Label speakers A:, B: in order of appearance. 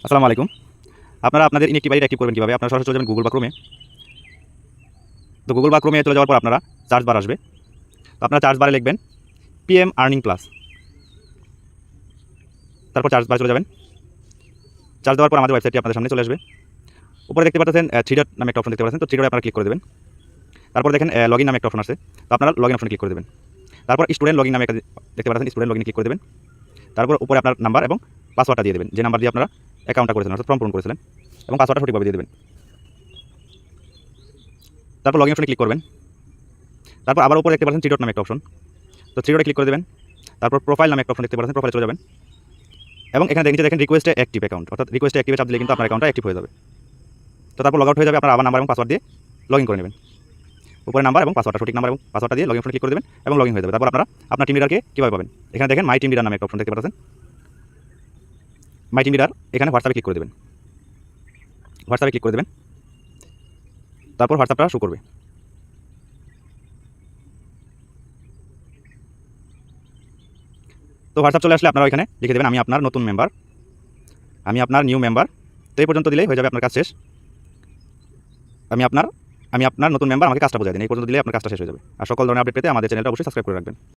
A: আসসালামু আলাইকুম। আপনারা আপনাদের ইনএক্টিভ আইডি অ্যাক্টিভ করবেন কীভাবে? আপনারা সরাসরি চলে যাবেন গুগল বা ক্রোমে। তো গুগল বা ক্রোমে চলে যাওয়ার পর আপনারা সার্চ বার আসবে। তো আপনারা সার্চ বারে লিখবেন পিএম আর্নিং প্লাস। তারপর সার্চ বারে চলে যাবেন। সার্চ দেওয়ার পর আমাদের ওয়েবসাইটটি আপনাদের সামনে চলে আসবে। উপরে দেখতে পাচ্ছেন থ্রি ডট নামে একটা অপশন দেখতে পাচ্ছেন। তো থ্রি ডটে আপনারা ক্লিক করে দেবেন। তারপর দেখেন লগইন নামে একটা অপশন আছে। তো আপনারা লগইন অপশনে ক্লিক করে দেবেন। তারপর স্টুডেন্ট লগইন নামে একটা দেখতে পাচ্ছেন, স্টুডেন্ট লগইনে ক্লিক করে দেবেন। তারপর উপরে আপনার নাম্বার এবং পাসওয়ার্ডটা দিয়ে দেবেন, যে নাম্বার দিয়ে আপনারা অ্যাকাউন্টটা করেছিলেন অর্থাৎ ফর্ম পূরণ করেছিলেন, এবং পাসওয়ার্ডটা সঠিকভাবে দিয়ে দেবেন। তারপর লগইন অপশনে ক্লিক করবেন। তারপর আবার উপরে দেখতে পাচ্ছেন থ্রি ডট নামে একটা অপশন। তো থ্রি ডটে ক্লিক করে দেবেন। তারপর প্রোফাইল নামে একটা অপশন দেখতে পাচ্ছেন, প্রোফাইলে চলে যাবেন। এবং এখানে নিচে দেখেন রিকোয়েস্টে অ্যাক্টিভ অ্যাকাউন্ট, অর্থাৎ রিকোয়েস্টে অ্যাক্টিভে চাপ দিলে কিন্তু আপনার অ্যাকাউন্টটা অ্যাক্টিভ হয়ে যাবে। তো তারপর লগ আউট হয়ে যাবে, আপনার আবার নাম্বার এবং পাসওয়ার্ড দিয়ে লগইন করে নেবেন। উপরে নাম্বার এবং পাসওয়ার্ডটা, সঠিক নাম্বার এবং পাসওয়ার্ডটা দিয়ে লগইন অপশনে ক্লিক করে দেবেন এবং লগইন হয়ে যাবে। তারপর আপনারা আপনার টিম লিডারকে কীভাবে পাবেন? এখানে দেখেন মাই টিম লিডার নামে একটা অপশন দেখতে পাচ্ছেন। মাই টিম লিডার এখানে হোয়াটসঅ্যাপে ক্লিক করে দেবেন। হোয়াটসঅ্যাপে ক্লিক করে দেবেন। তারপর হোয়াটসঅ্যাপটা শো করবে। তো হোয়াটসঅ্যাপ চলে আসলে আপনারা এখানে লিখে দেবেন আমি আপনার নতুন মেম্বার, আমি আপনার নিউ মেম্বার। তো এই পর্যন্ত দিলেই হয়ে যাবে আপনার কাজ শেষ। আমি আপনার আমি আপনার নতুন মেম্বার, আমাকে কাজটা বোঝাই দিন। এই পর্যন্ত দিলে আপনার কাজটা শেষ হয়ে যাবে। আর সকল ধরনের আপডেট পেতে আমাদের চ্যানেলটা অবশ্যই সাবস্ক্রাইব করে রাখবেন।